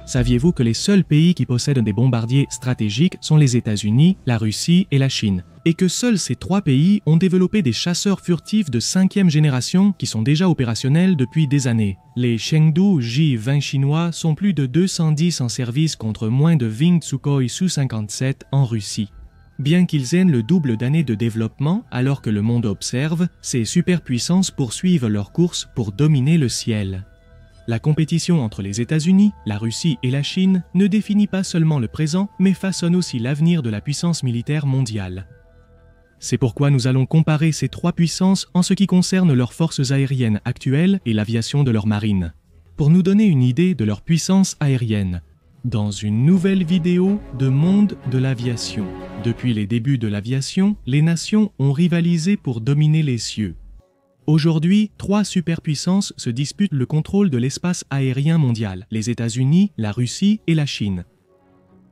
Saviez-vous que les seuls pays qui possèdent des bombardiers stratégiques sont les États-Unis, la Russie et la Chine, et que seuls ces 3 pays ont développé des chasseurs furtifs de 5e génération qui sont déjà opérationnels depuis des années. Les Chengdu J-20 chinois sont plus de 210 en service contre moins de 20 Sukhoi Su-57 en Russie. Bien qu'ils aient le double d'années de développement alors que le monde observe, ces superpuissances poursuivent leur course pour dominer le ciel. La compétition entre les États-Unis, la Russie et la Chine ne définit pas seulement le présent, mais façonne aussi l'avenir de la puissance militaire mondiale. C'est pourquoi nous allons comparer ces 3 puissances en ce qui concerne leurs forces aériennes actuelles et l'aviation de leur marine, pour nous donner une idée de leur puissance aérienne. Dans une nouvelle vidéo de Monde de l'aviation. Depuis les débuts de l'aviation, les nations ont rivalisé pour dominer les cieux. Aujourd'hui, 3 superpuissances se disputent le contrôle de l'espace aérien mondial, les États-Unis, la Russie et la Chine.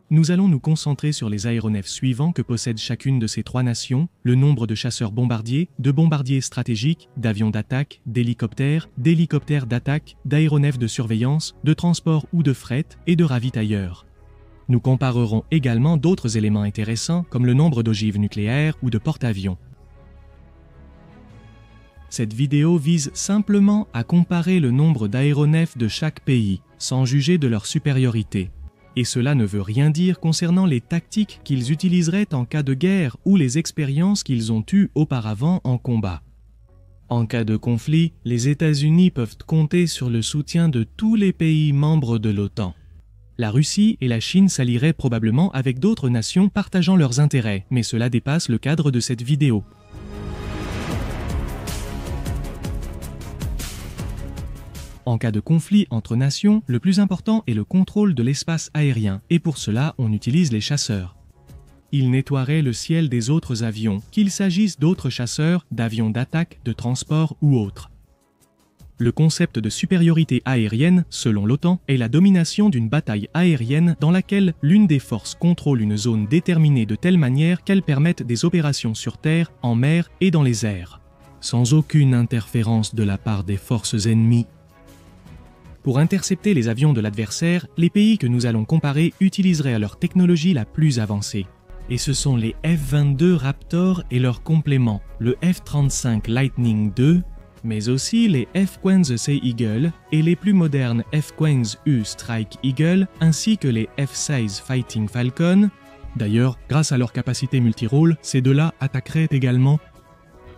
Nous allons nous concentrer sur les aéronefs suivants que possèdent chacune de ces 3 nations, le nombre de chasseurs bombardiers, de bombardiers stratégiques, d'avions d'attaque, d'hélicoptères d'attaque, d'aéronefs de surveillance, de transport ou de fret et de ravitailleurs. Nous comparerons également d'autres éléments intéressants comme le nombre d'ogives nucléaires ou de porte-avions. Cette vidéo vise simplement à comparer le nombre d'aéronefs de chaque pays, sans juger de leur supériorité. Et cela ne veut rien dire concernant les tactiques qu'ils utiliseraient en cas de guerre ou les expériences qu'ils ont eues auparavant en combat. En cas de conflit, les États-Unis peuvent compter sur le soutien de tous les pays membres de l'OTAN. La Russie et la Chine s'allieraient probablement avec d'autres nations partageant leurs intérêts, mais cela dépasse le cadre de cette vidéo. En cas de conflit entre nations, le plus important est le contrôle de l'espace aérien, et pour cela, on utilise les chasseurs. Ils nettoieraient le ciel des autres avions, qu'il s'agisse d'autres chasseurs, d'avions d'attaque, de transport ou autres. Le concept de supériorité aérienne, selon l'OTAN, est la domination d'une bataille aérienne dans laquelle l'une des forces contrôle une zone déterminée de telle manière qu'elle permette des opérations sur terre, en mer et dans les airs, sans aucune interférence de la part des forces ennemies. Pour intercepter les avions de l'adversaire, les pays que nous allons comparer utiliseraient leur technologie la plus avancée. Et ce sont les F-22 Raptor et leurs compléments, le F-35 Lightning II, mais aussi les F-15 Sea Eagle et les plus modernes F-15 U Strike Eagle, ainsi que les F-16 Fighting Falcon. D'ailleurs, grâce à leur capacité multirôle, ces deux-là attaqueraient également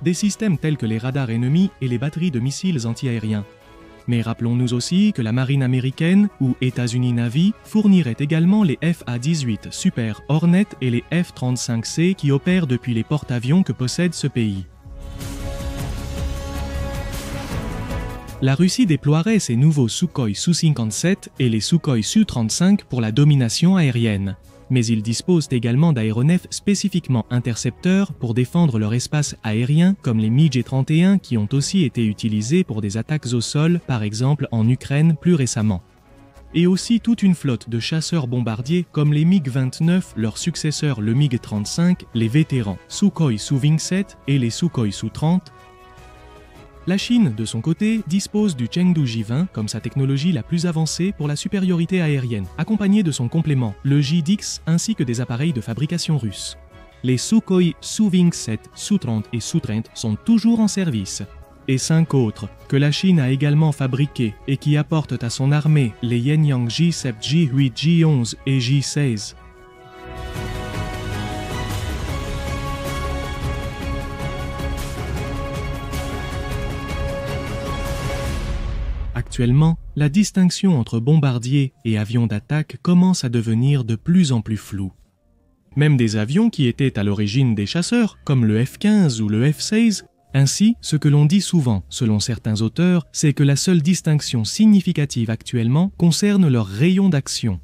des systèmes tels que les radars ennemis et les batteries de missiles antiaériens. Mais rappelons-nous aussi que la marine américaine, ou États-Unis Navy, fournirait également les FA-18 Super Hornet et les F-35C qui opèrent depuis les porte-avions que possède ce pays. La Russie déploierait ses nouveaux Sukhoi Su-57 et les Sukhoi Su-35 pour la domination aérienne. Mais ils disposent également d'aéronefs spécifiquement intercepteurs pour défendre leur espace aérien, comme les MiG-31 qui ont aussi été utilisés pour des attaques au sol, par exemple en Ukraine plus récemment. Et aussi toute une flotte de chasseurs bombardiers comme les MiG-29, leurs successeurs le MiG-35, les vétérans Sukhoi Su-27 et les Sukhoi Su-30. La Chine, de son côté, dispose du Chengdu J-20 comme sa technologie la plus avancée pour la supériorité aérienne, accompagnée de son complément, le J-10 ainsi que des appareils de fabrication russe. Les Sukhoi Su-27, Su-30 et Su-30 sont toujours en service. Et 5 autres, que la Chine a également fabriqués et qui apportent à son armée les Yenyang J-7, J-8, J-11 et J-16. Actuellement, la distinction entre bombardiers et avions d'attaque commence à devenir de plus en plus floue. Même des avions qui étaient à l'origine des chasseurs, comme le F-15 ou le F-16, ainsi, ce que l'on dit souvent, selon certains auteurs, c'est que la seule distinction significative actuellement concerne leur rayon d'action.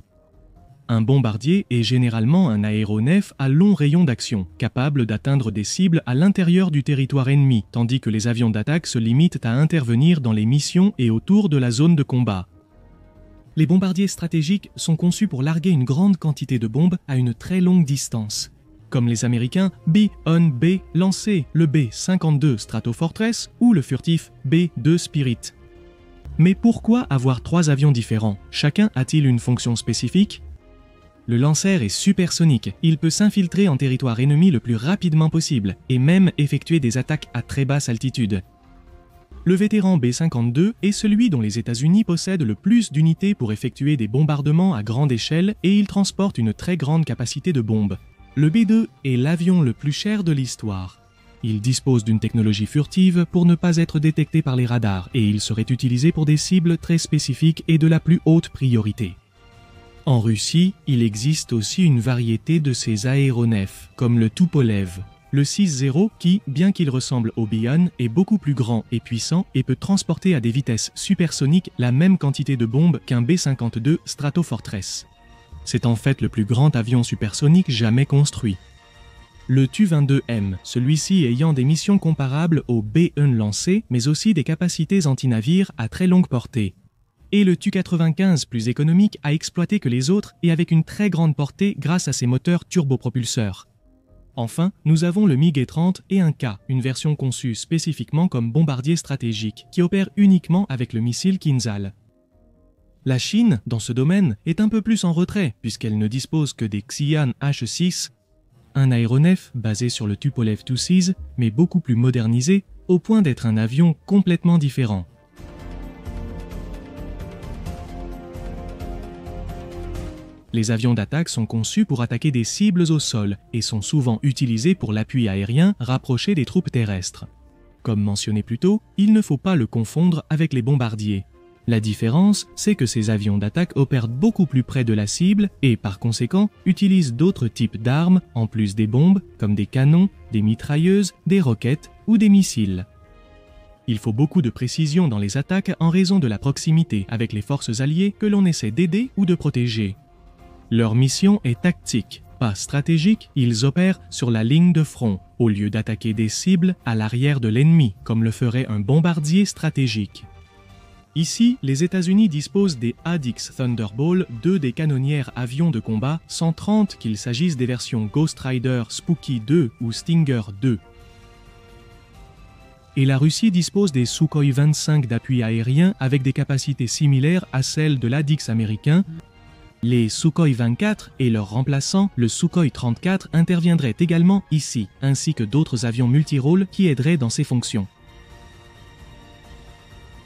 Un bombardier est généralement un aéronef à long rayon d'action, capable d'atteindre des cibles à l'intérieur du territoire ennemi, tandis que les avions d'attaque se limitent à intervenir dans les missions et autour de la zone de combat. Les bombardiers stratégiques sont conçus pour larguer une grande quantité de bombes à une très longue distance. Comme les Américains B-1B lançaient le B-52 Stratofortress ou le furtif B-2 Spirit. Mais pourquoi avoir 3 avions différents? Chacun a-t-il une fonction spécifique? Le Lancer est supersonique, il peut s'infiltrer en territoire ennemi le plus rapidement possible, et même effectuer des attaques à très basse altitude. Le vétéran B-52 est celui dont les États-Unis possèdent le plus d'unités pour effectuer des bombardements à grande échelle et il transporte une très grande capacité de bombes. Le B-2 est l'avion le plus cher de l'histoire. Il dispose d'une technologie furtive pour ne pas être détecté par les radars et il serait utilisé pour des cibles très spécifiques et de la plus haute priorité. En Russie, il existe aussi une variété de ces aéronefs, comme le Tupolev. Le 6-0 qui, bien qu'il ressemble au Bion, est beaucoup plus grand et puissant et peut transporter à des vitesses supersoniques la même quantité de bombes qu'un B-52 Stratofortress. C'est en fait le plus grand avion supersonique jamais construit. Le Tu-22M, celui-ci ayant des missions comparables au B-1 lancé, mais aussi des capacités anti-navires à très longue portée. Et le Tu-95, plus économique à exploiter que les autres et avec une très grande portée grâce à ses moteurs turbopropulseurs. Enfin, nous avons le MiG-30 et un K, une version conçue spécifiquement comme bombardier stratégique, qui opère uniquement avec le missile Kinzhal. La Chine, dans ce domaine, est un peu plus en retrait, puisqu'elle ne dispose que des Xi'an H-6, un aéronef basé sur le Tupolev Tu-6, mais beaucoup plus modernisé, au point d'être un avion complètement différent. Les avions d'attaque sont conçus pour attaquer des cibles au sol et sont souvent utilisés pour l'appui aérien rapproché des troupes terrestres. Comme mentionné plus tôt, il ne faut pas le confondre avec les bombardiers. La différence, c'est que ces avions d'attaque opèrent beaucoup plus près de la cible et, par conséquent, utilisent d'autres types d'armes en plus des bombes, comme des canons, des mitrailleuses, des roquettes ou des missiles. Il faut beaucoup de précision dans les attaques en raison de la proximité avec les forces alliées que l'on essaie d'aider ou de protéger. Leur mission est tactique, pas stratégique, ils opèrent sur la ligne de front, au lieu d'attaquer des cibles à l'arrière de l'ennemi, comme le ferait un bombardier stratégique. Ici, les États-Unis disposent des ADIX Thunderbolt, 2 des canonnières avions de combat 130 qu'il s'agisse des versions Ghost Rider Spooky 2 ou Stinger 2. Et la Russie dispose des Sukhoi 25 d'appui aérien avec des capacités similaires à celles de l'ADIX américain. Les Sukhoi 24 et leur remplaçant, le Sukhoi 34, interviendraient également ici, ainsi que d'autres avions multirôles qui aideraient dans ces fonctions.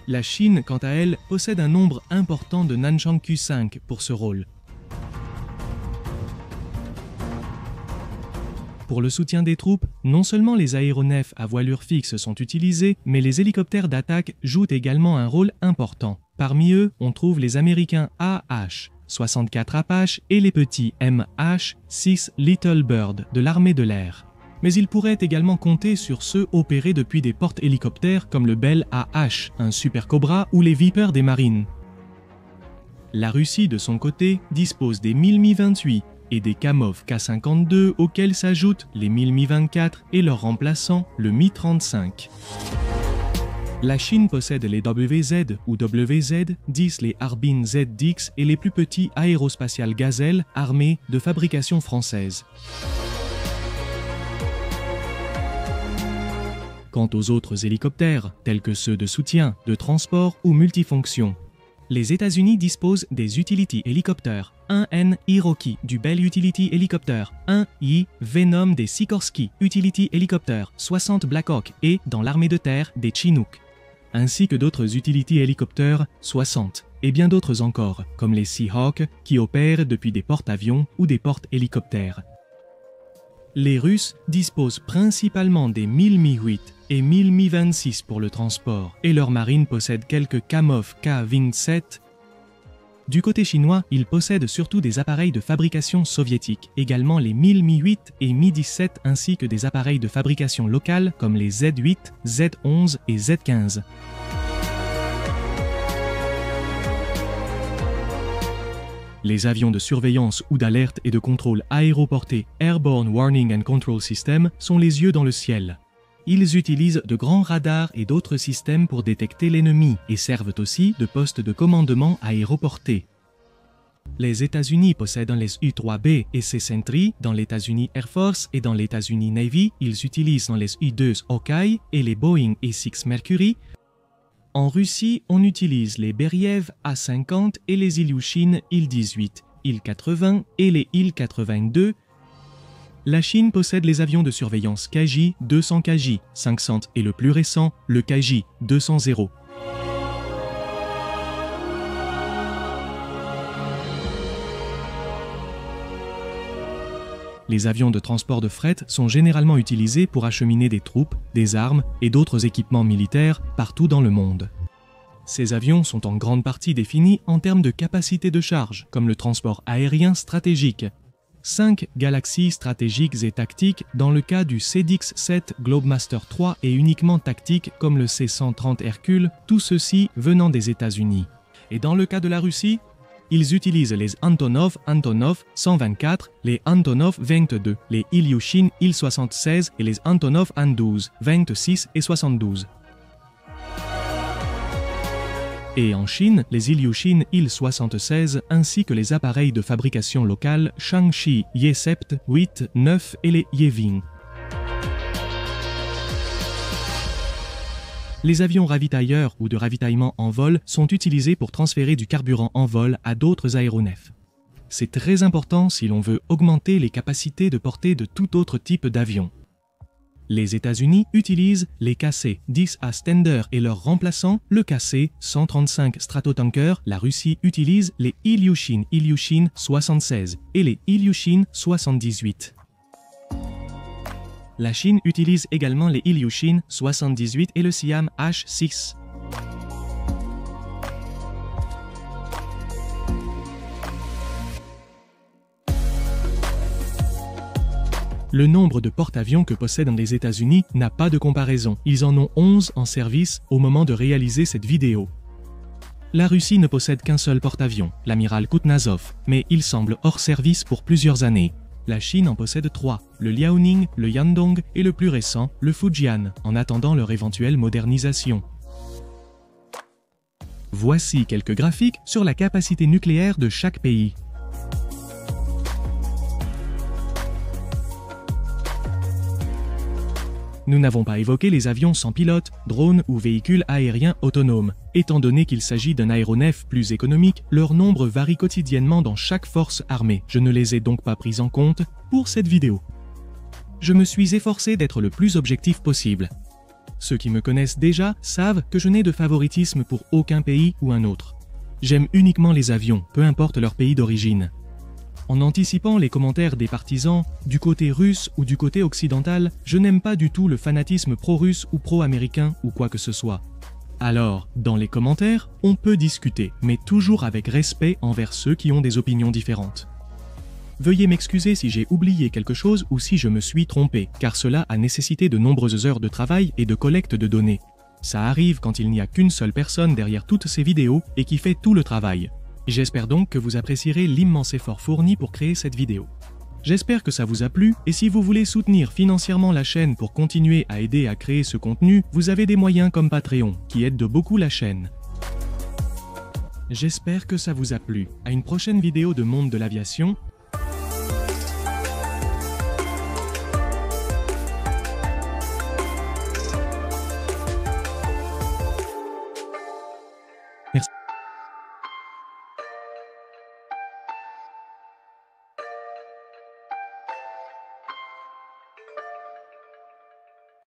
La Chine, quant à elle, possède un nombre important de Nanchang Q5 pour ce rôle. Pour le soutien des troupes, non seulement les aéronefs à voilure fixe sont utilisés, mais les hélicoptères d'attaque jouent également un rôle important. Parmi eux, on trouve les Américains AH-64 Apache et les petits MH-6 Little Bird de l'armée de l'air. Mais il pourrait également compter sur ceux opérés depuis des porte-hélicoptères comme le Bell AH, un Super Cobra ou les Viper des marines. La Russie, de son côté, dispose des Mi-28 et des Kamov K-52 auxquels s'ajoutent les Mi-24 et leur remplaçant, le Mi-35. La Chine possède les WZ ou WZ-10, les Harbin Z-10 et les plus petits aérospatiales Gazelle armés de fabrication française. Quant aux autres hélicoptères, tels que ceux de soutien, de transport ou multifonction, les États-Unis disposent des Utility Helicopters, 1N Hiroki du Bell Utility Helicopter, 1I Venom des Sikorsky Utility Helicopter, 60 Blackhawk et, dans l'armée de terre, des Chinook, ainsi que d'autres Utility Helicopters 60, et bien d'autres encore, comme les Seahawk, qui opèrent depuis des porte-avions ou des porte-hélicoptères. Les Russes disposent principalement des Mi-8 et Mi-26 pour le transport, et leur marine possède quelques Kamov K-27. Du côté chinois, ils possèdent surtout des appareils de fabrication soviétique, également les Mi-8 et Mi-17 ainsi que des appareils de fabrication locale comme les Z-8, Z-11 et Z-15. Les avions de surveillance ou d'alerte et de contrôle aéroportés Airborne Warning and Control System sont les yeux dans le ciel. Ils utilisent de grands radars et d'autres systèmes pour détecter l'ennemi et servent aussi de poste de commandement aéroporté. Les États-Unis possèdent les U-3B et ces Sentry dans l'États-Unis Air Force et dans l'États-Unis Navy. Ils utilisent dans les U-2 Hawkeye et les Boeing E-6 Mercury. En Russie, on utilise les Beriev A-50 et les Ilyushin Il-18, Il-80 et les Il-82. La Chine possède les avions de surveillance Kaji-200 Kaji-500 et le plus récent, le Kaji-200. Les avions de transport de fret sont généralement utilisés pour acheminer des troupes, des armes et d'autres équipements militaires partout dans le monde. Ces avions sont en grande partie définis en termes de capacité de charge, comme le transport aérien stratégique. 5 galaxies stratégiques et tactiques dans le cas du CDX-7 Globemaster III et uniquement tactique comme le C-130 Hercule, tout ceci venant des États-Unis. Et dans le cas de la Russie, ils utilisent les Antonov 124, les Antonov 22, les Ilyushin Il-76 et les Antonov An-12, 26 et 72. Et en Chine, les Ilyushin Il-76 ainsi que les appareils de fabrication locale Shangxi Ye-7, 8, 9 et les Yeving. Les avions ravitailleurs ou de ravitaillement en vol sont utilisés pour transférer du carburant en vol à d'autres aéronefs. C'est très important si l'on veut augmenter les capacités de portée de tout autre type d'avion. Les États-Unis utilisent les KC-10A Standard et leur remplaçant, le KC-135 Stratotanker. La Russie utilise les Ilyushin 76 et les Ilyushin 78. La Chine utilise également les Ilyushin 78 et le Siam H-6. Le nombre de porte-avions que possèdent les États-Unis n'a pas de comparaison. Ils en ont 11 en service au moment de réaliser cette vidéo. La Russie ne possède qu'un seul porte-avions, l'amiral Kutnazov, mais il semble hors service pour plusieurs années. La Chine en possède 3, le Liaoning, le Yandong et le plus récent, le Fujian, en attendant leur éventuelle modernisation. Voici quelques graphiques sur la capacité nucléaire de chaque pays. Nous n'avons pas évoqué les avions sans pilote, drones ou véhicules aériens autonomes. Étant donné qu'il s'agit d'un aéronef plus économique, leur nombre varie quotidiennement dans chaque force armée. Je ne les ai donc pas pris en compte pour cette vidéo. Je me suis efforcé d'être le plus objectif possible. Ceux qui me connaissent déjà savent que je n'ai de favoritisme pour aucun pays ou un autre. J'aime uniquement les avions, peu importe leur pays d'origine. En anticipant les commentaires des partisans, du côté russe ou du côté occidental, je n'aime pas du tout le fanatisme pro-russe ou pro-américain ou quoi que ce soit. Alors, dans les commentaires, on peut discuter, mais toujours avec respect envers ceux qui ont des opinions différentes. Veuillez m'excuser si j'ai oublié quelque chose ou si je me suis trompé, car cela a nécessité de nombreuses heures de travail et de collecte de données. Ça arrive quand il n'y a qu'une seule personne derrière toutes ces vidéos et qui fait tout le travail. J'espère donc que vous apprécierez l'immense effort fourni pour créer cette vidéo. J'espère que ça vous a plu, et si vous voulez soutenir financièrement la chaîne pour continuer à aider à créer ce contenu, vous avez des moyens comme Patreon, qui aident de beaucoup la chaîne. J'espère que ça vous a plu. À une prochaine vidéo de Monde de l'aviation,